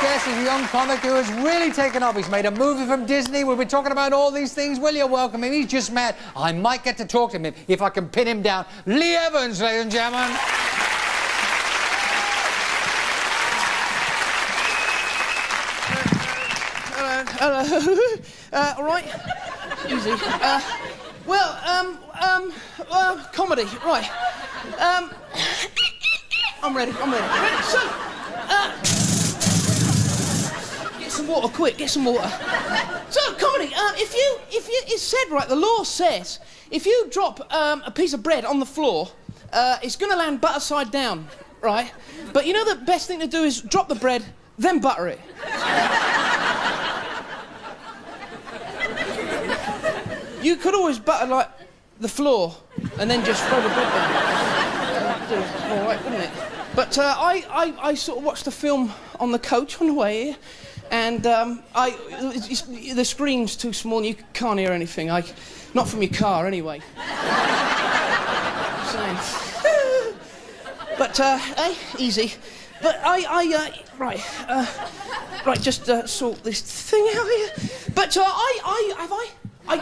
next guest is a young comic who has really taken off. He's made a movie from Disney. We'll be talking about all these things. Will you welcome him? He's just mad. I might get to talk to him if I can pin him down. Lee Evans, ladies and gentlemen. Hello. All right. Easy. Comedy. Right. I'm ready. So, get some water, quick. Get some water. So, comedy. It's said, right. The law says if you drop a piece of bread on the floor, it's going to land butter side down, right? But you know the best thing to do is drop the bread, then butter it. You could always butter, like, the floor and then just throw the bread down. All right, wouldn't it? But I sort of watched the film on the coach on the way here, and the screen's too small and you can't hear anything. Not from your car, anyway. But, easy. But right, just sort this thing out here. But I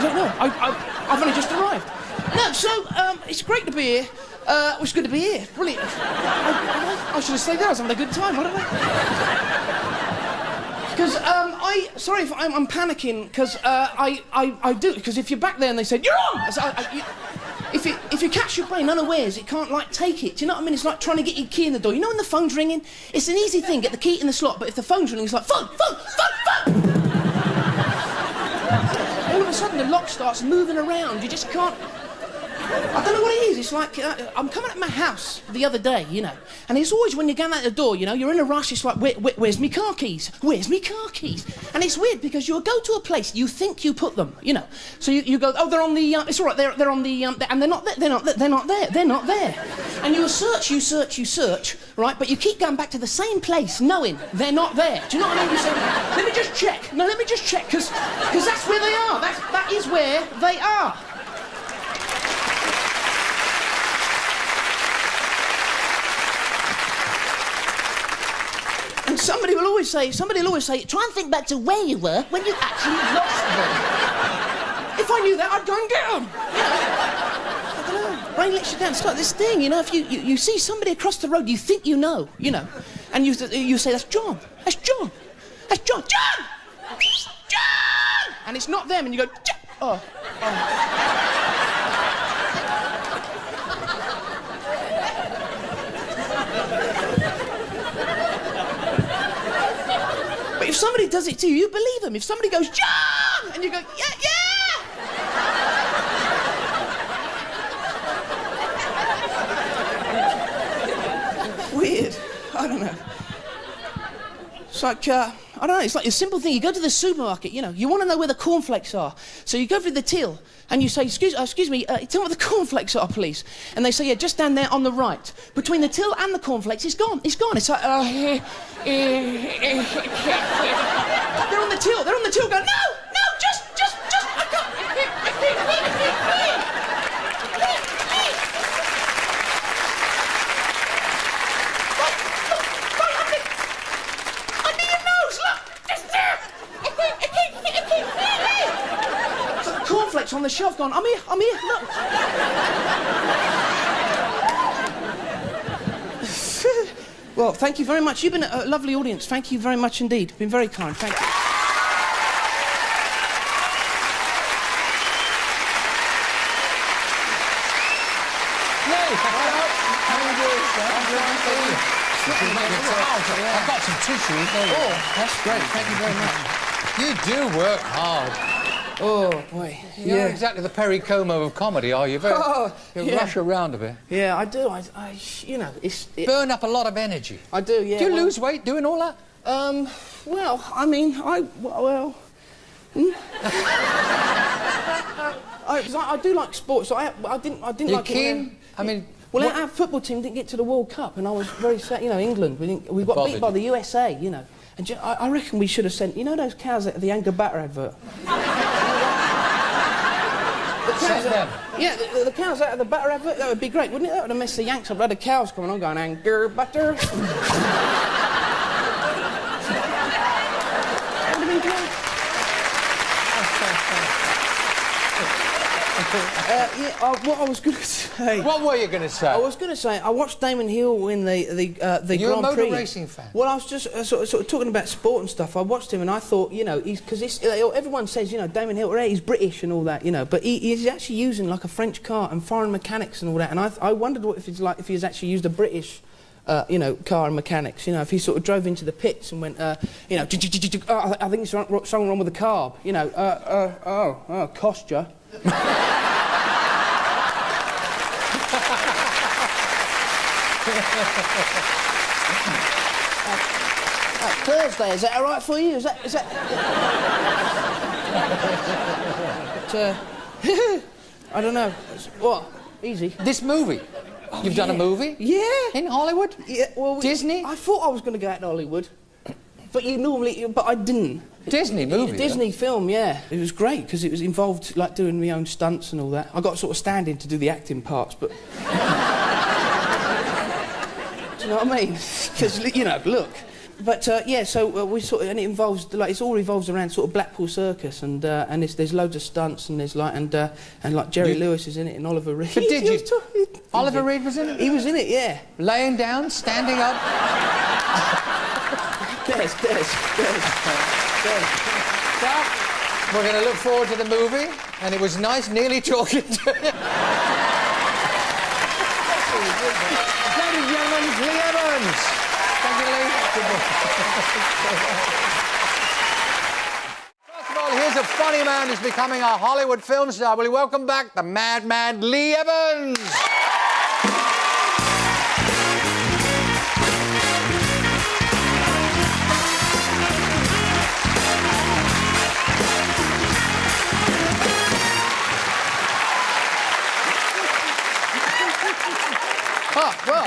don't know. I've only just arrived. No, so, it's great to be here. It's good to be here. Brilliant. I should have stayed there. I was having a good time, wasn't I? Because, sorry if I'm panicking, because, I do, because if you're back there and they said, you're on! If you catch your brain unawares, it can't, like, take it. Do you know what I mean? It's like trying to get your key in the door. You know when the phone's ringing? It's an easy thing, get the key in the slot, but if the phone's ringing, it's like, phone! All of a sudden, the lock starts moving around. You just can't... I don't know what it is. It's like, I'm coming at my house the other day, you know, and it's always when you're going out the door, you know, you're in a rush, it's like, where's me car keys? Where's me car keys? And it's weird because you'll go to a place, you think you put them, you know, so you go, oh, they're on the, it's all right, they're on the, and they're not there, they're not there. And you search, right, but you keep going back to the same place knowing they're not there. Do you know what I mean? You say, let me just check, because that's where they are, that is where they are. And somebody will always say, try and think back to where you were when you actually lost them. If I knew that, I'd go and get them. I don't know. Brain lets you down. It's like this thing, you know, if you see somebody across the road you think you know, and you say, that's John. John! And it's not them, and you go, John! Oh. If somebody does it to you, you believe them. If somebody goes, John! And you go, yeah! Weird. I don't know. It's like, I don't know, it's like a simple thing. You go to the supermarket, you know, you want to know where the cornflakes are. So you go through the till and you say, excuse me, tell me where the cornflakes are, please. And they say, yeah, just down there on the right. Between the till and the cornflakes, it's gone. It's like, they're on the till going, no, just, I can't. Under your nose, look, just there. So the cornflakes on the shelf going, I'm here, look. Well, thank you very much. You've been a lovely audience. Thank you very much indeed. Been very kind. Thank you. I've got some tissues. Oh, that's great. Thank you very much. You do work hard. Oh, boy. You're not exactly the Perry Como of comedy, are you? You rush around a bit. Yeah, I do. I you know, burn up a lot of energy. I do, yeah. Do you lose weight doing all that? Well, I mean, I do like sports. So I didn't like it. Well, our football team didn't get to the World Cup, and I was very sad. You know, England, we got beat by the USA. You know, and I reckon we should have sent. You know those cows at the Anchor Butter advert. The cows out of the butter advert, that would be great, wouldn't it? That would have messed the Yanks up. I'd had the cows coming on going, Anchor Butter. What I was going to say... What were you going to say? I was going to say, I watched Damon Hill win the Grand Prix. You're a motor racing fan? Well, I was just sort of talking about sport and stuff. I watched him and I thought, you know, because everyone says, you know, Damon Hill, he's British and all that, you know, but he's actually using like a French car and foreign mechanics and all that. And I wondered if it's like if he's actually used a British... you know, car and mechanics. You know, if he sort of drove into the pits and went, you know, I think there's something wrong with the carb. You know, cost you. Thursday, is that all right for you? Is that? I don't know. What? Easy. This movie. You've done a movie? Yeah. In Hollywood? Yeah, well... Disney? I thought I was going to go out to Hollywood. But but I didn't. Disney movie? Disney film, yeah. It was great, because it was involved, like, doing my own stunts and all that. I got sort of stand-in to do the acting parts, but... Do you know what I mean? Because, you know, look... But yeah, so we sort of, and it involves like it all revolves around sort of Blackpool Circus, and there's loads of stunts, and there's like and like Jerry Lewis is in it, and Oliver Reed. But did you? Oliver Reed was in it. He was in it, yeah. Laying down, standing up. Des. We're going to look forward to the movie, and it was nice nearly talking to you. Ladies and gentlemen, Lee Evans. Thank you, Lee. First of all, here's a funny man who's becoming a Hollywood film star. Will you welcome back the madman Lee Evans? Oh, well,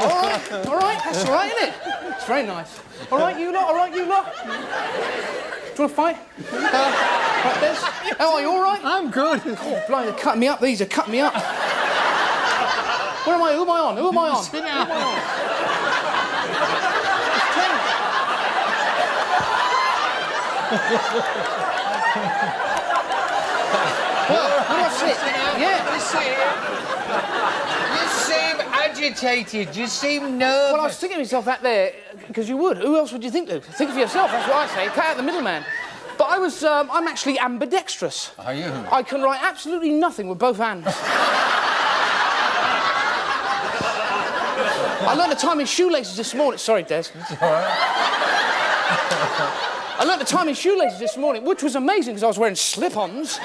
all right, that's all right, isn't it? It's very nice. All right, you lot. Do you want to fight? Right, Des? How are you, all right? I'm good. Oh, blimey, they're cutting me up. These are cutting me up. Where am I? Who am I on? Who am I on? Sit down. Where do I sit? Yeah. You seem agitated. You seem nervous. Well, I was thinking to myself out there, because you would. Who else would you think to? Think for yourself, that's what I say. Cut out the middleman. But I'm actually ambidextrous. Are you? I can write absolutely nothing with both hands. I learned to tie my shoelaces this morning. Sorry, Des. It's all right. I learned to tie my shoelaces this morning, which was amazing because I was wearing slip-ons.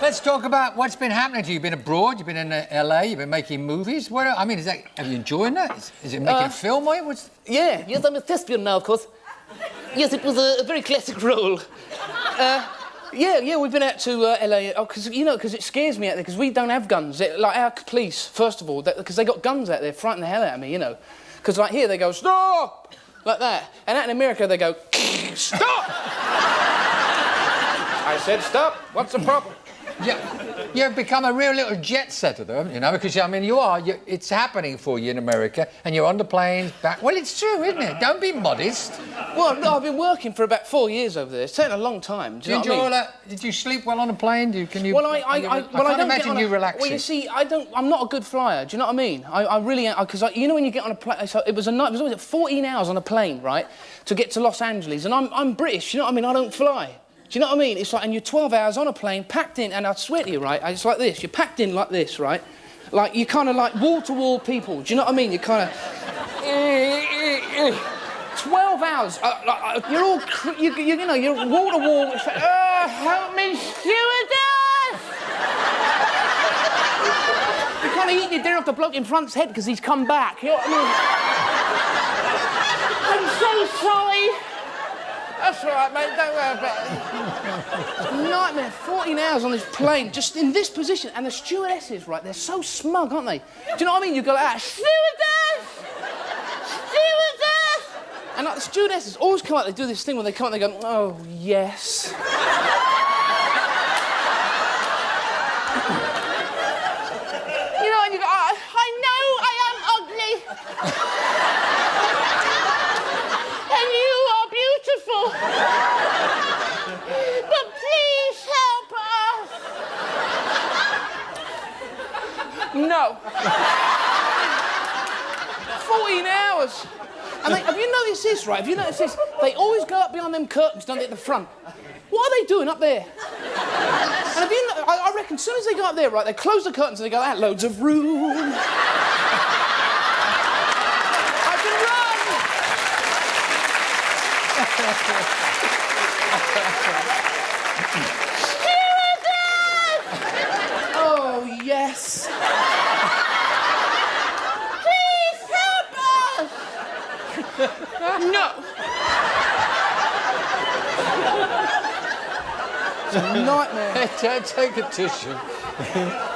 Let's talk about what's been happening to you. You've been abroad, you've been in LA, you've been making movies. Are you enjoying that? Is it making a film? Yeah, yes, I'm a thespian now, of course. Yes, it was a very classic role. Yeah, we've been out to LA, because it scares me out there, because we don't have guns. Like, our police, first of all, because they got guns out there, frighten the hell out of me, you know. Because, like, here they go, stop! Like that. And out in America, they go, stop! I said, stop. What's the problem? Yeah, you've become a real little jet setter, though, haven't you? Because, I mean, it's happening for you in America, and you're on the planes back. Well, it's true, isn't it? Don't be modest. Well, no, I've been working for about 4 years over there. It's taken a long time. Do you enjoy all that? Did you sleep well on a plane? I can't imagine you relaxing. Well, you see, I'm not a good flyer. Do you know what I mean? I really am, because you know when you get on a plane, so it was always 14 hours on a plane, right, to get to Los Angeles, and I'm British. You know what I mean? I don't fly. Do you know what I mean? It's like, and you're 12 hours on a plane, packed in, and I swear to you, right, it's like this. You're packed in like this, right? Like, you're kind of like wall-to-wall people. Do you know what I mean? You're kind of... 12 hours. You're all... You know, you're wall-to-wall. It's like, help me, stewardess! You're kind of eating your dinner off the bloke in front's head because he's come back. You know what I mean? I'm so sorry. That's all right, mate, don't worry about it. Nightmare, 14 hours on this plane, just in this position. And the stewardesses, right, they're so smug, aren't they? Do you know what I mean? You go like that, stewardess! Stewardess! And like, the stewardesses always come out, they do this thing where they come out and they go, oh, yes. You know, and you go, I know I am ugly. But please help us. hours. And have you noticed this, right? Have you noticed this? They always go up behind them curtains, don't they, at the front? What are they doing up there? And have you I reckon as soon as they go up there, right, they close the curtains and they go, ah, loads of room. I can run! Oh, yes. Please help us! No. It's a nightmare. Take a tissue.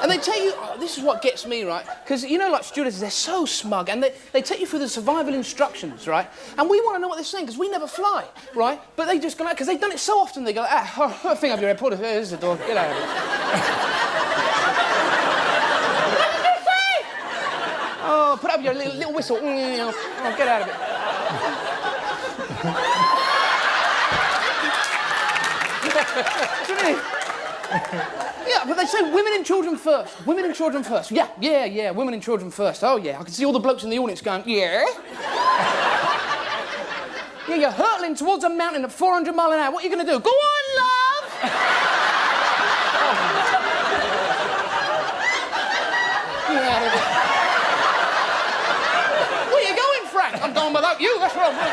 And they tell you, oh, this is what gets me, right? Because, you know, like stewardesses, they're so smug, and they take you through the survival instructions, right? And we want to know what they're saying, because we never fly, right? But they just go, because they've done it so often, they go, thing up your head, put it, here's the door, get out of it. What did you say? Oh, put up your little whistle, oh, get out of it. Do you mean? Yeah, but they say women and children first. Women and children first. Yeah, women and children first. Oh, yeah, I can see all the blokes in the audience going, yeah. Yeah, you're hurtling towards a mountain at 400 miles an hour. What are you going to do? Go on, love! Get out of it. Where are you going, Frank? I'm going without you, that's where I'm going.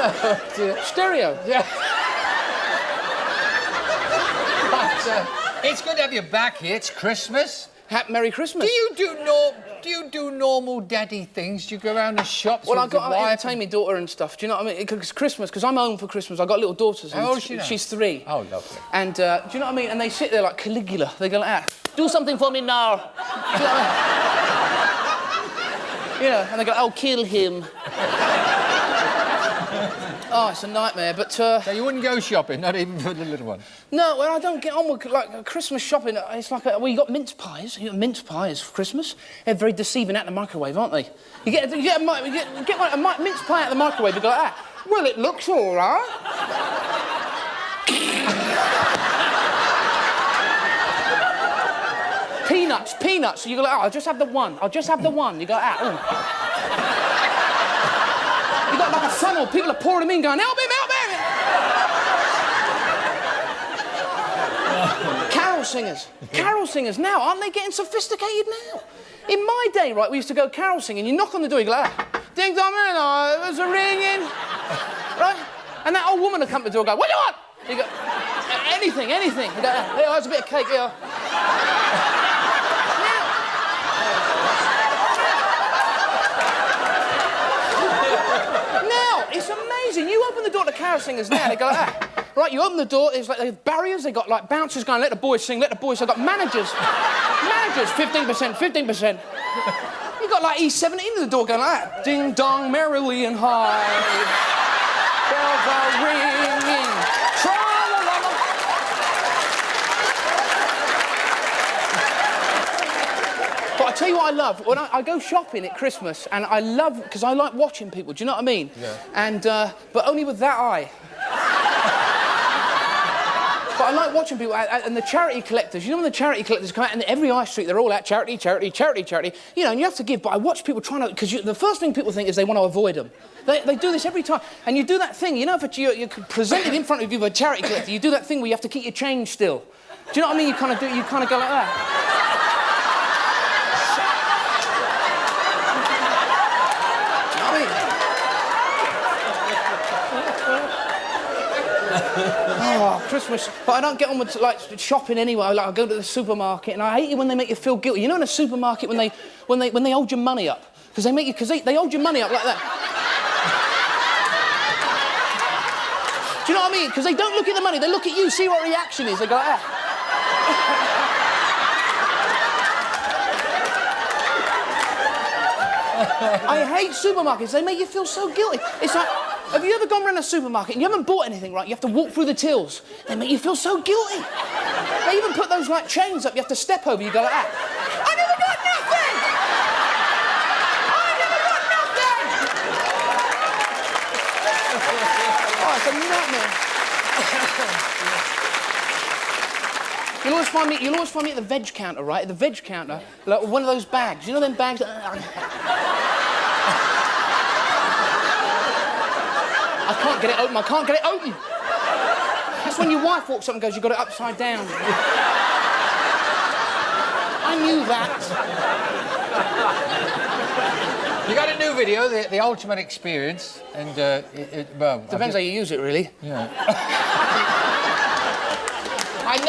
Oh, dear. Stereo. Yeah. But, it's good to have you back here. It's Christmas. Merry Christmas. Do you do normal daddy things? Do you go around the shops Well, with I've got the to wife? entertain my daughter and stuff. Do you know what I mean? It's Christmas, because I'm home for Christmas. I've got little daughters. How old is she now? She's 3. Oh, lovely. And do you know what I mean? And they sit there like Caligula. They go like, do something for me now. Do you know what I mean? Yeah, and they go, oh, kill him. Oh, it's a nightmare, but... So you wouldn't go shopping, not even for the little one? No, well, I don't get on with, like, Christmas shopping. It's like, well, you got mince pies. You got mince pies for Christmas. They're very deceiving out the microwave, aren't they? You get a mince pie out the microwave, you go like that. Well, it looks all right. Peanuts. You go like, oh, I'll just have the one. You go like that. Oh. You got like a funnel, people are pouring them in going, help him! Carol singers now, aren't they getting sophisticated now? In my day, right, we used to go carol singing, you knock on the door, you go like, ding dong, there's a ringing, right? And that old woman would come to the door and go, what do you want? You go, anything. You go, hey, there's a bit of cake here. It's amazing. You open the door to carol singers now, they go like that. Right, you open the door, there's like they have barriers, they got like bouncers going, let the boys sing, they've got managers. 15%. You got like E17 in the door going like that. Ding dong, merrily and high. Bells are ringing. Tra-la-la-la. But I tell you what I love, when I go shopping at Christmas, and I love, because I like watching people, do you know what I mean? Yeah. And, but only with that eye. But I like watching people, and the charity collectors, you know when the charity collectors come out, and every high street, they're all out, charity, you know, and you have to give, but I watch people trying to, because the first thing people think is they want to avoid them. They do this every time, and you do that thing, you know, if you're presented in front of you by a charity collector, you do that thing where you have to keep your change still. Do you know what I mean? You kind of go like that. Oh, Christmas. But I don't get on with, like, shopping anyway. Like, I go to the supermarket, and I hate it when they make you feel guilty. You know in a supermarket when they hold your money up? Because they make you... Because they hold your money up like that. Do you know what I mean? Because they don't look at the money. They look at you, see what reaction is. They go like that. I hate supermarkets. They make you feel so guilty. It's like... Have you ever gone around a supermarket and you haven't bought anything, right? You have to walk through the tills. They make you feel so guilty. They even put those, like, chains up you have to step over. You go like that. I never got nothing! Oh, it's a nightmare. You'll always find me at the veg counter, right? At the veg counter, like one of those bags. You know them bags? I can't get it open. I can't get it open. That's when your wife walks up and goes, "You've got it upside down." I knew that. You got a new video, the ultimate experience, and well, Depends how you use it, really. Yeah. And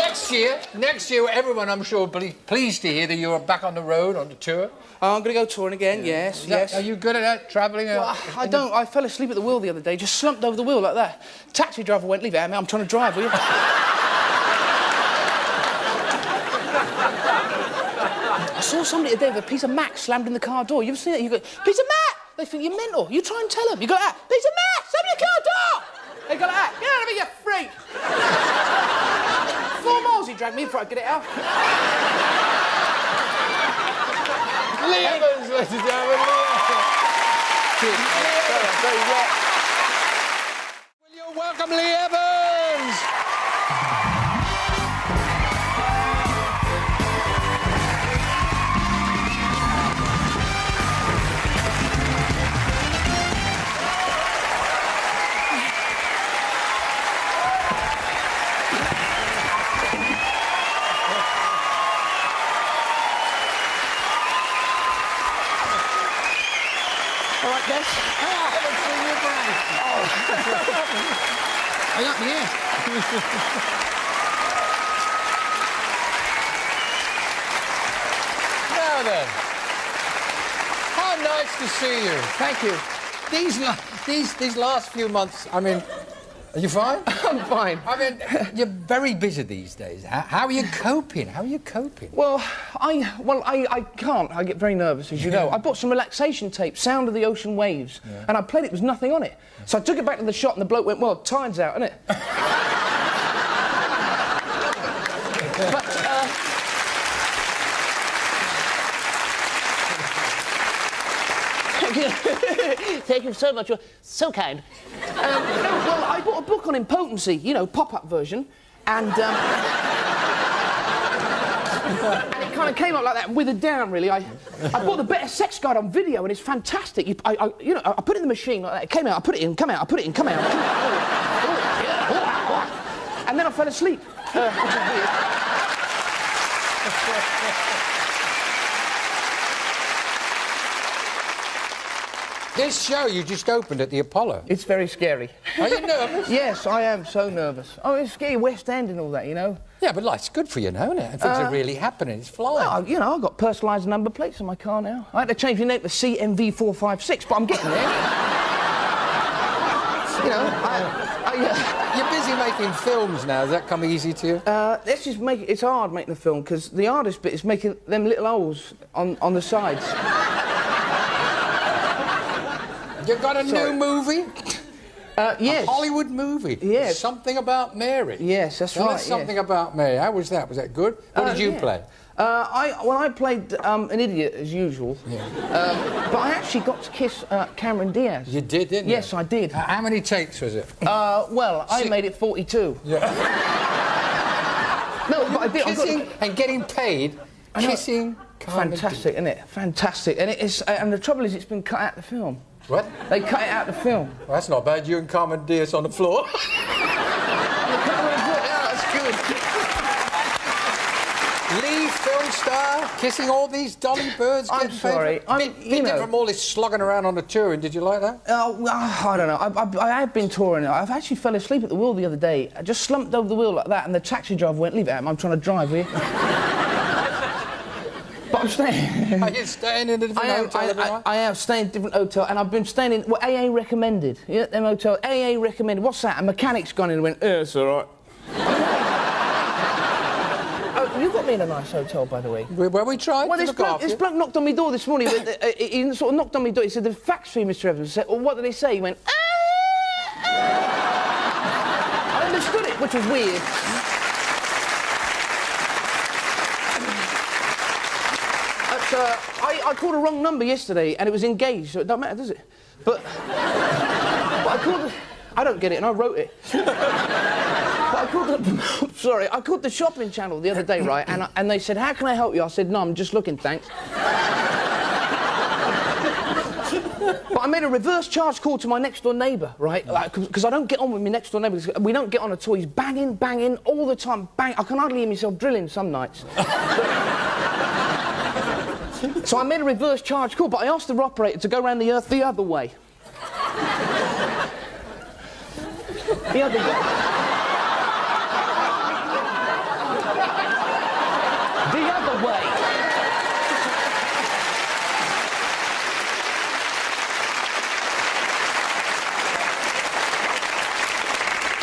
next year, everyone, I'm sure, will be pleased to hear that you're back on the road, on the tour. Oh, I'm going to go touring again, yes, yes. Are you good at that, travelling? Well, I don't. I fell asleep at the wheel the other day, just slumped over the wheel like that. Taxi driver went, "Leave it, man, I'm trying to drive, will you?" I saw somebody today with a piece of Mac slammed in the car door. You ever seen that? You go, "Piece of Mac!" They think you're mental. You try and tell them. You go, "Ah, piece of Mac, slammed in the car door!" They go, "Ah, get out of here, you freak!" 4 miles he dragged me before I get it out. Lee Evans, ladies and gentlemen. Very wet. Will you welcome Lee Evans? All right, Des. I got me here. Now then, how nice to see you. Thank you. These last few months, I mean, are you fine? I'm fine. I mean, you're very busy these days. How are you coping? How are you coping? Well, I can't. I get very nervous, as you know. I bought some relaxation tape, Sound of the Ocean Waves, and I played it, there was nothing on it. So I took it back to the shop and the bloke went, "Well, time's out, isn't it?" But, thank you so much. You're so kind. Well, I bought a book on impotency, you know, pop-up version, and it kind of came up like that and withered down, really. I bought the Better Sex Guide on video, and it's fantastic. You know, I put it in the machine like that. It came out. I put it in. Come out. I put it in. Come out. And then I fell asleep, which is weird. This show you just opened at the Apollo. It's very scary. Are you nervous? Yes, I am so nervous. Oh, it's scary, West End and all that, you know. Yeah, but life's good for you now, isn't it? Things are really happening. It's flying. Well, you know, I've got personalised number plates on my car now. I had to change the name to CMV456, but I'm getting there. You know, You're busy making films now. Does that come easy to you? let's just make it... It's hard making the film, because the hardest bit is making them little holes on the sides. You got a new movie? Yes. A Hollywood movie? Yes. Something About Mary? Yes, that's Tell right, us Something About Mary. How was that? Was that good? What did you play? I played an idiot, as usual. Yeah. But I actually got to kiss Cameron Diaz. You did, didn't you? Yes, I did. How many takes was it? Well, I made it 42. Yeah. No, but I did. Kissing and getting paid, kissing... Fantastic, isn't it? Fantastic. And and the trouble is, it's been cut out of the film. What? They cut it out of the film. Well, that's not bad. You and Carmen Diaz on the floor. Yeah, that's good. Lee, film star, kissing all these dolly birds. I'm sorry. Bit from all this slogging around on the touring. Did you like that? I don't know. I have been touring. I've actually fell asleep at the wheel the other day. I just slumped over the wheel like that, and the taxi driver went, "Leave it, I'm trying to drive, will you?" But I'm staying. Are you staying in a different hotel? I am staying in a different hotel, and I've been staying in what AA recommended. Yeah, them hotel. AA recommended. What's that? A mechanic's gone in and went, "Yeah, it's all right." Oh, you got me in a nice hotel, by the way. Where we tried. Well, this bloke knocked on my door this morning. He sort of knocked on my door. He said, "The facts for you, Mr. Evans." I said, "Well, what did he say?" He went, "Ah, ah." I understood it, which was weird. I called a wrong number yesterday and it was engaged, so it don't matter, does it? But I called... I don't get it, and I wrote it. But I I called the shopping channel the other day, right? And they said, how can I help you? I said, no, I'm just looking, thanks. But I made a reverse charge call to my next-door neighbour, right? Because I don't get on with my next-door neighbour. We don't get on at all. He's banging, banging, all the time, bang. I can hardly hear myself drilling some nights. So I made a reverse charge call, but I asked the operator to go around the earth the other way. The other way. The other way.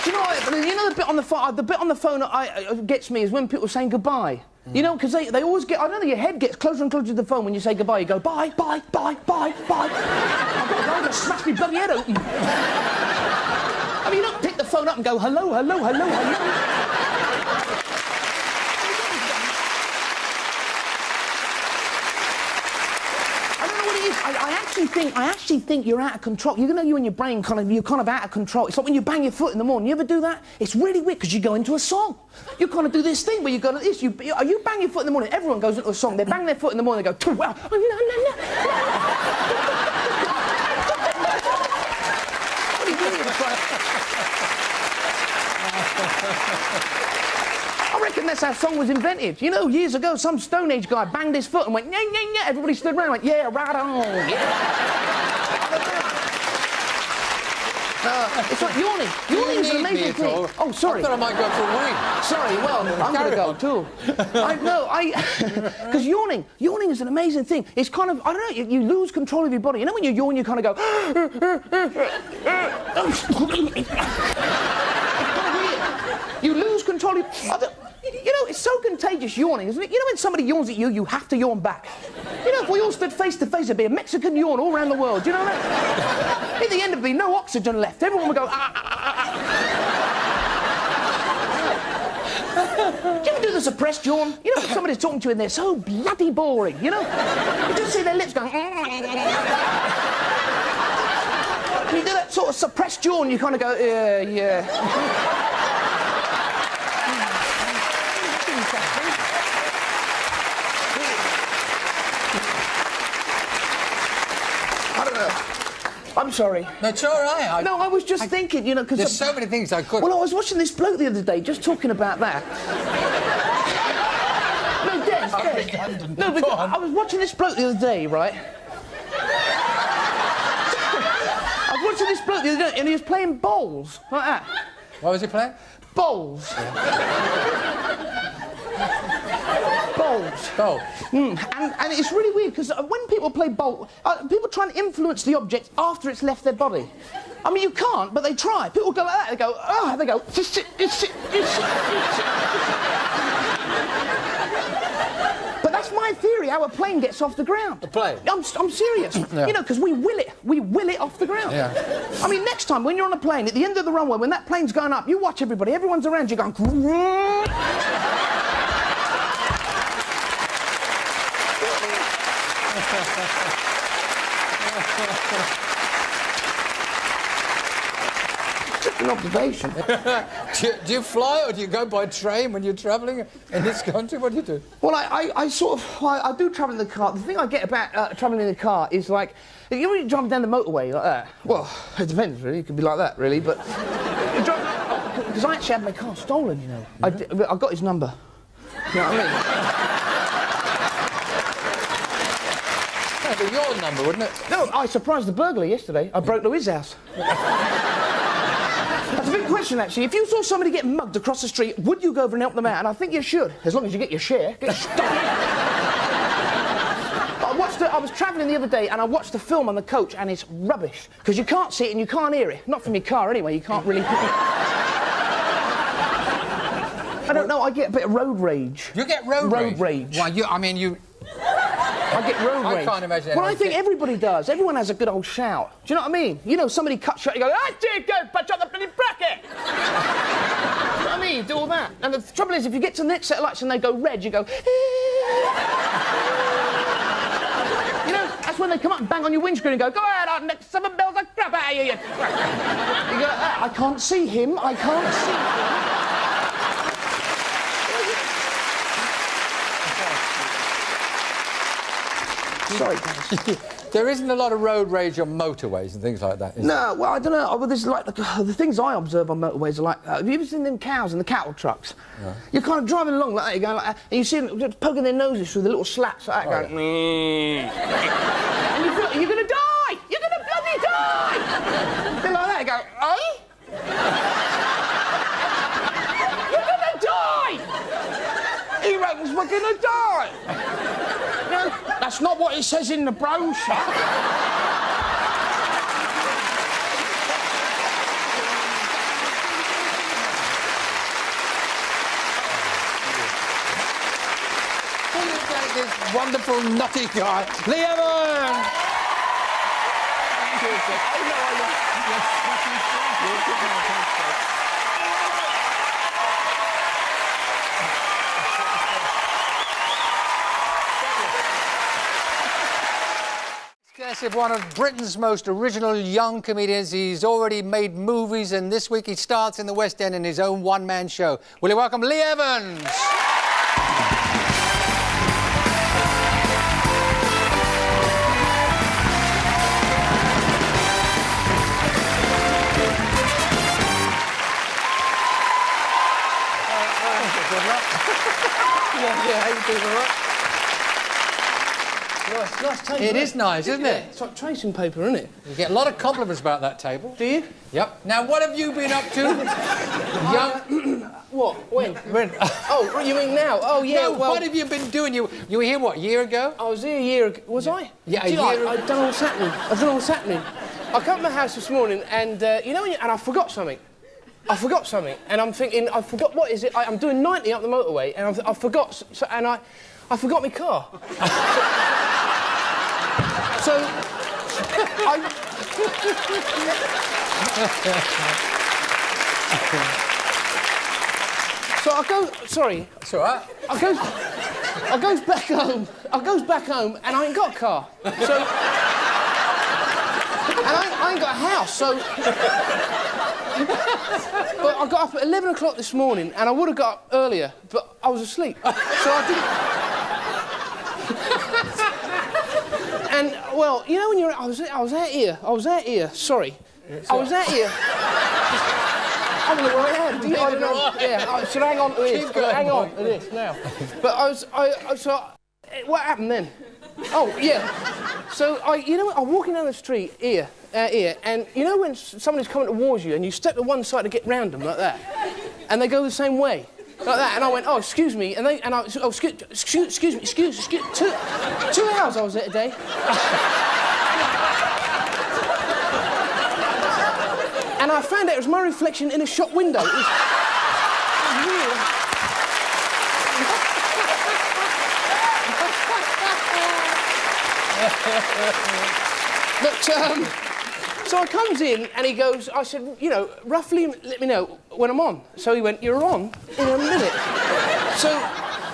Do you know what? You know the bit on the phone. The bit on the phone that gets me is when people are saying goodbye. You know, because they always get. I don't know. Your head gets closer and closer to the phone when you say goodbye. You go bye, bye, bye, bye, bye. I'm gonna smash my bloody head open. I mean, you don't pick the phone up and go hello, hello, hello, hello. I actually think you're out of control. You know, you and your brain you're kind of out of control. It's like when you bang your foot in the morning. You ever do that? It's really weird because you go into a song. You kind of do this thing where you go like this. You bang your foot in the morning. Everyone goes into a song. They bang their foot in the morning. They go, well, what are you doing? I reckon that's how song was invented. You know, years ago, some Stone Age guy banged his foot and went, yeah, yeah, yeah. Everybody stood around and went, yeah, right on, yeah. It's like yawning. Yawning is an amazing thing. Oh, sorry. I thought I might go for a wee. Sorry, well, I'm going to go too. Because yawning is an amazing thing. It's kind of, I don't know, you lose control of your body. You know when you yawn, you kind of go, you lose control of you know, it's so contagious, yawning, isn't it? You know when somebody yawns at you, you have to yawn back. You know, if we all stood face to face, there'd be a Mexican yawn all around the world, do you know that? In the end, there'd be no oxygen left. Everyone would go, Do you ever do the suppressed yawn? You know, when somebody's talking to you and they're so bloody boring, you know? You just see their lips going, And you do that sort of suppressed yawn, you kind of go, yeah. I don't know. I'm sorry. That's all right. No, I was just thinking, you know, because... There's so many things I could... Well, I was watching this bloke the other day, just talking about that. No, Des. No, but I was watching this bloke the other day, right? I was watching this bloke the other day, and he was playing bowls, like that. What was he playing? Bowls. Bowls. Oh. And it's really weird, because when people play bowl, people try and influence the object after it's left their body. I mean, you can't, but they try. People go like that, they go, oh, they go, But that's my theory, how a plane gets off the ground. A plane? I'm serious. Yeah. You know, because we will it off the ground. Yeah. I mean, next time, when you're on a plane, at the end of the runway, when that plane's going up, you watch everybody, everyone's around you going... Just an observation. do you fly or do you go by train when you're travelling in this country? What do you do? Well, I do travel in the car. The thing I get about travelling in the car is like, you know when you're driving down the motorway like that? Well, it depends really. It could be like that really, but because I actually had my car stolen, you know. I got his number. You know what I mean? That'd be your number, wouldn't it? No, I surprised the burglar yesterday. I broke Louis' house. That's a big question, actually. If you saw somebody get mugged across the street, would you go over and help them out? And I think you should, as long as you get your share. I was travelling the other day and I watched the film on the coach and it's rubbish. Because you can't see it and you can't hear it. Not from your car anyway, you can't really... I don't know, I get a bit of road rage. You get road rage? Well, I get road rage. I can't imagine. Well, I think everybody does. Everyone has a good old shout. Do you know what I mean? You know, somebody cuts shut, you go, I did go, punch up the bloody bracket! You know what I mean? Do all that. And the trouble is, if you get to the next set of lights and they go red, you go... You know, that's when they come up and bang on your windscreen and go, go ahead, our next 7 bells of crap out of you, you go, I can't see him, I can't see him. Sorry, guys. There isn't a lot of road rage on motorways and things like that, is there? No, well, I don't know. Well, there's like the things I observe on motorways are like. Have you ever seen them cows in the cattle trucks? No. You're kind of driving along like that, you're going like that, and you see them just poking their noses through the little slats like that, going. And you feel you're gonna die. You're gonna bloody die. They're like that. You go, eh? You're gonna die. He reckons we're gonna die. No, that's not what it says in the brochure. This wonderful, nutty guy, Lee Evans! Exclusive, one of Britain's most original young comedians. He's already made movies, and this week he starts in the West End in his own one-man show. Will you welcome Lee Evans? Yeah, how you doing, all right? Nice table. It is nice, isn't it? It's like tracing paper, isn't it? You get a lot of compliments about that table. Do you? Yep. Now, what have you been up to? What? When? When? Oh, you mean now? Oh, yeah, No, well... what have you been doing? You were here, what, a year ago? I was here a year ago. Was I? Yeah, a Gee, year ago. I don't know what's happening. I don't know what's happening. I come to my house this morning and, you know, and I forgot something. And I'm thinking, I forgot, what is it? I'm doing 90 up the motorway, and I forgot, and I forgot my car. So I go, sorry. It's all right. I goes back home, and I ain't got a car. So, and I ain't got a house, so... But I got up at 11 o'clock this morning, and I would have got up earlier, but I was asleep. So I didn't... And, well, you know when you're... I was out here, sorry. I was out here... I don't know where I am. Do you? I don't know. Yeah, I should hang on to this. Hang on to this now. But what happened then? Oh, yeah. So, you know, I'm walking down the street here, and you know when somebody's coming towards you and you step to one side to get round them like that, and they go the same way, like that, and I went, oh, excuse me, and I, oh, excuse me, 2 hours I was there today. And I found out it was my reflection in a shop window. It was weird. But, so I comes in and he goes, I said, you know, roughly let me know when I'm on. So he went, you're on in a minute. So,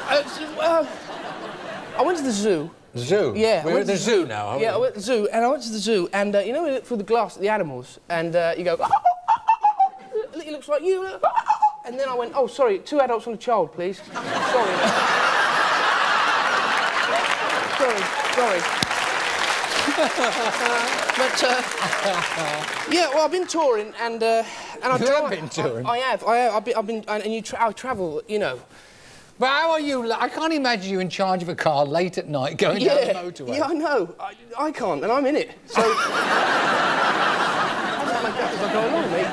I went to the zoo. Zoo? Yeah. We're at the zoo now, aren't we? Yeah, I went to the zoo, and you know, we look through the glass at the animals, and you go, it looks like you, and then I went, oh, sorry, 2 adults and a child, please. Sorry. Sorry. But, yeah, well, I've been touring, and I've been touring? I have. I've been, and I travel, you know. But how are you? I can't imagine you in charge of a car late at night going down the motorway. Yeah, I know. I can't, and I'm in it. So I don't make that as I go along, mate.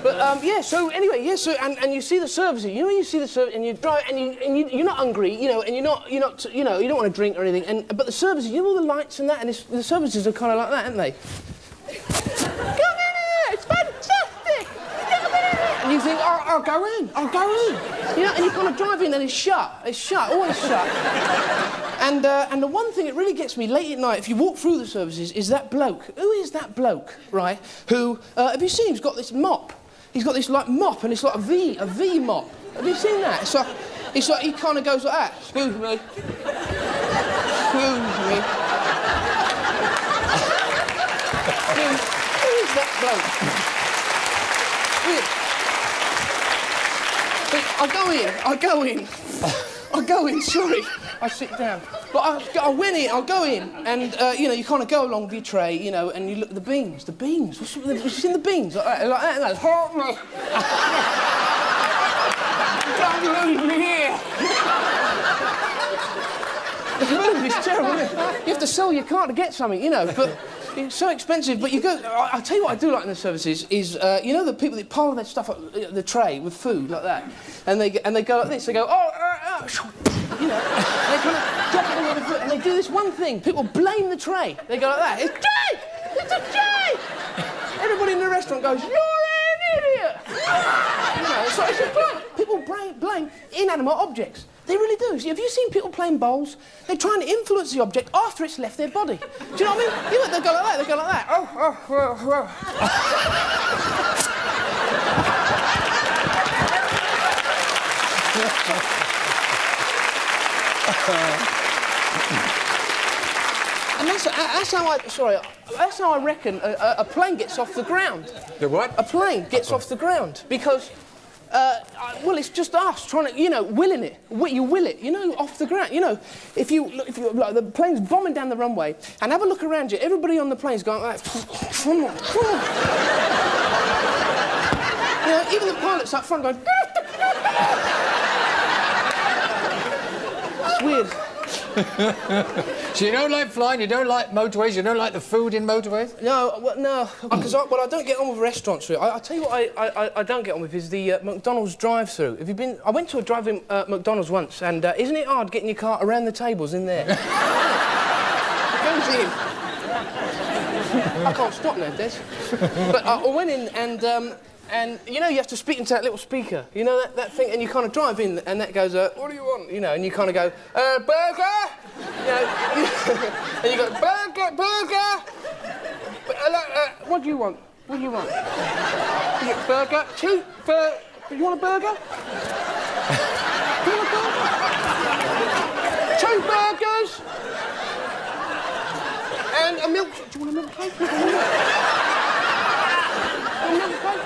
But yeah. So anyway, yeah. So and you see the services. You know, when you see the service, and you drive, and you're not hungry, you know, and you're not, you don't want to drink or anything. But the services, you know, all the lights and that, and the services are kind of like that, aren't they? Come in here! It's fantastic! Come in here! And you think, oh, I'll go in. You know, and you kind of drive in and it's shut, always shut. And the one thing that really gets me late at night, if you walk through the services, is that bloke. Who is that bloke, right? Who, have you seen, he's got this mop. He's got this, like, mop, and it's like a V mop. Have you seen that? It's like he kind of goes like that. Excuse me. Who is that bloke? I go in, sorry. I sit down. But I went in, I'll go in, and, you know, you kind of go along with your tray, you know, and you look at the beans. The beans. What's you seen the beans? Like that, and that's help me. Don't leave me here. It's terrible, isn't it? You have to sell your car to get something, you know, but it's so expensive. But you go... I'll tell you what I do like in the services is, you know, the people that pile their stuff up the tray with food like that, and they go like this. They go, you know, and they kind of drop it all over the foot, and they do this one thing. People blame the tray. They go like that. It's Jay! It's a Jay! Everybody in the restaurant goes, you're an idiot! You know, so it's just like people blame inanimate objects. They really do. Have you seen people playing bowls? They're trying to influence the object after it's left their body. Do you know what I mean? You know, they go like that, they go like that. And that's how I reckon a plane gets off the ground. The what? A plane gets off the ground because... well, it's just us trying to, you know, willing it. You will it, you know, off the ground. You know, if you like, the plane's bombing down the runway, and have a look around you. Everybody on the plane's going like, come on. You know, even the pilots up front going. It's weird. So you don't like flying, you don't like motorways, you don't like the food in motorways? No, well, no, because I don't get on with restaurants. Really. I'll tell you what I don't get on with is the McDonald's drive-through. Have you been... I went to a drive-in McDonald's once, and isn't it hard getting your car around the tables in there? It goes in. I can't stop now, Des. But I went in, and you know, you have to speak into that little speaker. You know that thing, and you kind of drive in, and that goes, what do you want? You know, and you kind of go, burger. You know, and you go, burger. What do you want? What do you want? You get burger, cheap. Do you want a burger? Do you want a burger? 2 burgers and a milk. Do you want a milkshake? A milkshake?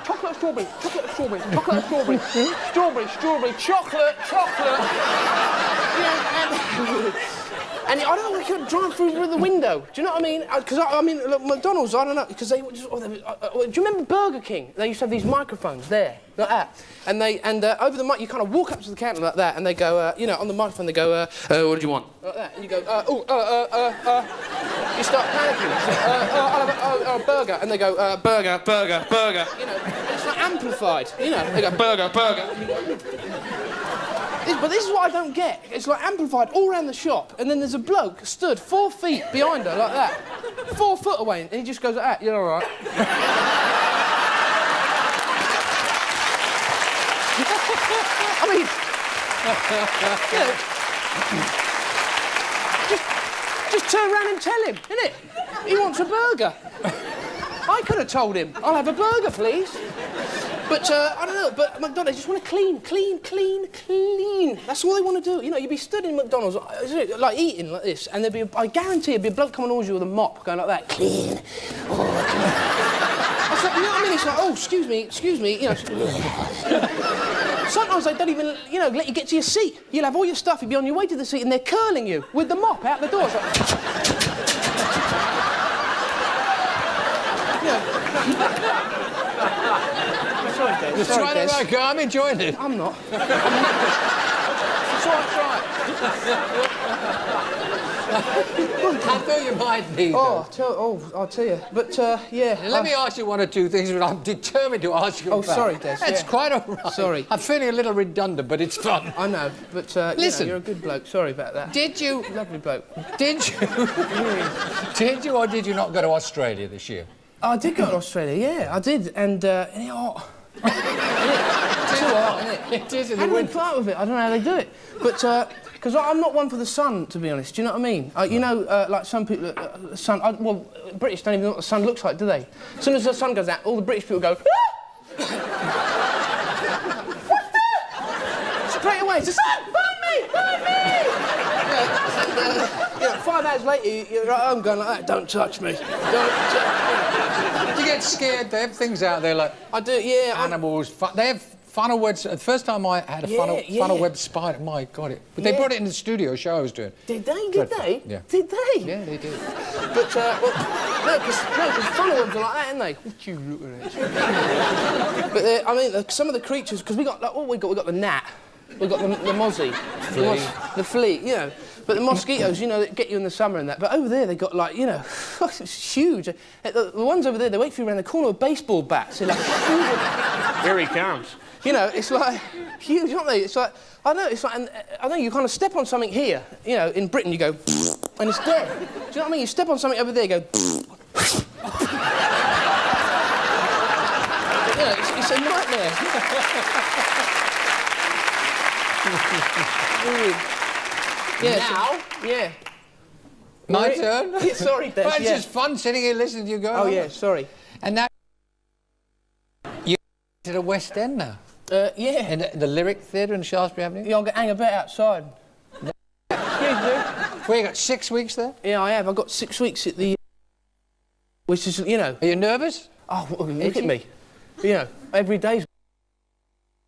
Chocolate, strawberry. Strawberry, chocolate. Yeah, and I don't know, we could drive through the window. Do you know what I mean? Because I mean, look, McDonald's, I don't know, because they just... do you remember Burger King? They used to have these microphones there, like that. And over the mic, you kind of walk up to the counter like that, and they go, you know, on the microphone, they go, what do you want? Like that. And you go, you start panicking. I'll have a burger. And they go, burger. You know, and it's like amplified. You know, they go, burger. But this is what I don't get. It's like amplified all around the shop, and then there's a bloke stood 4 feet behind her like that, 4 foot away, and he just goes like that. You're all right. I mean, you know, just turn around and tell him, innit? He wants a burger. I could have told him, I'll have a burger, please. But, I don't know, but McDonald's just want to clean. That's all they want to do. You know, you'd be stood in McDonald's, like, eating like this, and there'd be, I guarantee there'd be a bloke coming towards you with a mop, going like that, clean. Oh, it's like, you know what I mean? It's like, oh, excuse me, you know. Sometimes they don't even, you know, let you get to your seat. You'll have all your stuff, you'll be on your way to the seat, and they're curling you with the mop out the door. It's like... Sorry, Des. Just try that right, I'm enjoying it. I'm not. It's all right, try it. I thought you might be. I'll tell you. But, yeah. Let me ask you 1 or 2 things, but I'm determined to ask you about. Sorry, Des. It's quite all right. Sorry. I'm feeling a little redundant, but it's fun. I know, but, listen, you know, you're a good bloke. Sorry about that. Did you... Lovely bloke. Did you... Did you or did you not go to Australia this year? I did go to Australia, yeah, I did, and it's hot. Too hot, isn't it? It is in How the do they winter. put up with it? I don't know how they do it. But, because I'm not one for the sun, to be honest, do you know what I mean? You know, like some people, the sun... well, British don't even know what the sun looks like, do they? As soon as the sun goes out, all the British people go... What's that? Straight away, it's the sun! Burn me! You know, 5 hours later, you're at home going like that, don't touch me. Don't touch me. Do you get scared? They have things out there like... I do, yeah. Animals, they have funnel web. The first time I had a funnel web spider, my God, But they brought it in the studio show I was doing. Did they? Did they? Yeah. Did they? Yeah, they did. But well, no, because funnel webs are like that, aren't they? What you looking at? But I mean, some of the creatures, because we got like, we got the gnat, we got the mozzie, the flea, you know. But the mosquitoes, you know, that get you in the summer and that. But over there, they got like, you know, it's huge. The ones over there, they wait for you around the corner with baseball bats. They're like huge. Here he comes. You know, it's like huge, aren't they? It's like, I know, it's like, and, I know, you kind of step on something here, you know, in Britain, you go, and it's dead. Do you know what I mean? You step on something over there, you go, you know, it's a nightmare. Yeah, now? Yeah. My turn? Yeah, sorry, Des. Well, it's just fun sitting here listening to you go. Oh, yeah, sorry. And now you're to the West End now? Yeah. In the Lyric Theatre in Shaftesbury Avenue? Yeah, I'll hang a bit outside. Well, you got 6 weeks there? Yeah, I have. I've got 6 weeks at the... Which is, you know... Are you nervous? Oh, well, look at me. You know, every day's...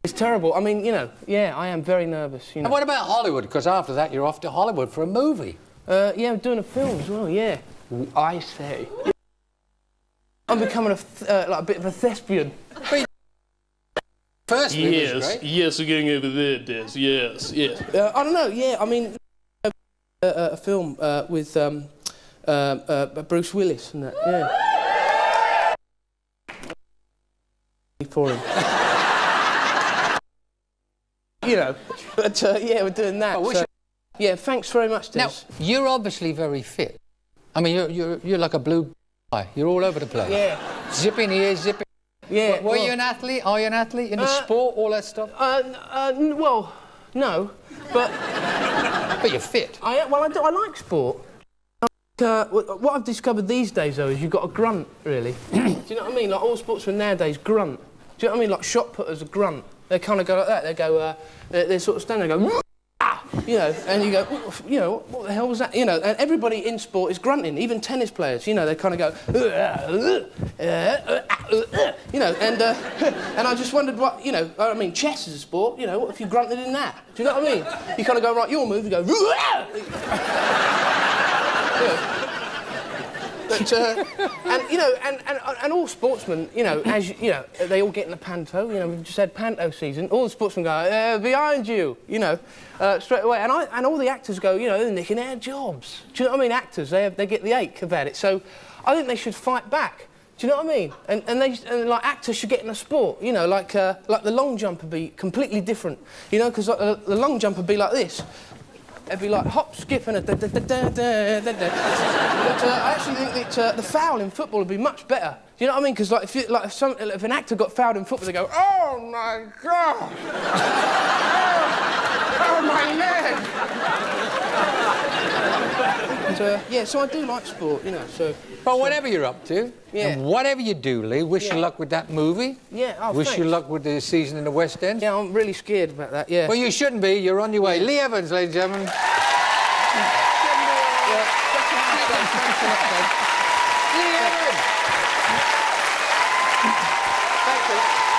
It's terrible. I mean, you know, yeah, I am very nervous, you know. And what about Hollywood? Because after that, you're off to Hollywood for a movie. Yeah, I'm doing a film as well, yeah. I say. I'm becoming like a bit of a thespian. First movie was great. Yes, we're going over there, Des. Yes, yes. I don't know, yeah, I mean... a film with Bruce Willis and that, yeah. For him. You know, but yeah, we're doing that. So, yeah, thanks very much, Des. Now, you're obviously very fit. I mean, you're like a blue guy. You're all over the place. Yeah. Zipping here, zipping. Yeah. Were you an athlete? Are you an athlete in the sport? All that stuff. Well, no, but. But you're fit. I like sport. What I've discovered these days, though, is you've got to grunt, really. Do you know what I mean? Like, all sportsmen nowadays grunt. Do you know what I mean? Like, shot putters are grunt. They kind of go like that. They go, they sort of stand there and go, you know, and you go, you know, what the hell was that? You know, and everybody in sport is grunting, even tennis players, you know, they kind of go, you know, and I just wondered what, you know, I mean, chess is a sport, you know, what if you grunted in that? Do you know what I mean? You kind of go, right, your move, you go, you know. But, and, you know, and all sportsmen, you know, as you know, they all get in the panto, you know, we've just had panto season, all the sportsmen go, behind you, you know, straight away. And all the actors go, you know, they're nicking their jobs. Do you know what I mean? Actors, they get the ache about it. So I think they should fight back. Do you know what I mean? And like, actors should get in a sport, you know, like the long jump would be completely different, you know, because the long jump would be like this. It'd be like hop, skip, and a da-da-da-da-da-da-da. But I actually think that the foul in football would be much better. Do you know what I mean? Because like, if an actor got fouled in football, they go, oh my God! Oh my leg! And, yeah, so I do like sport, you know. So. But whatever you're up to, yeah. And whatever you do, Lee, wish you luck with that movie. Yeah, oh, wish you luck with the season in the West End. Yeah, I'm really scared about that, yeah. Well, you shouldn't be. You're on your way. Lee Evans, ladies and gentlemen. Lee Evans! Thank you.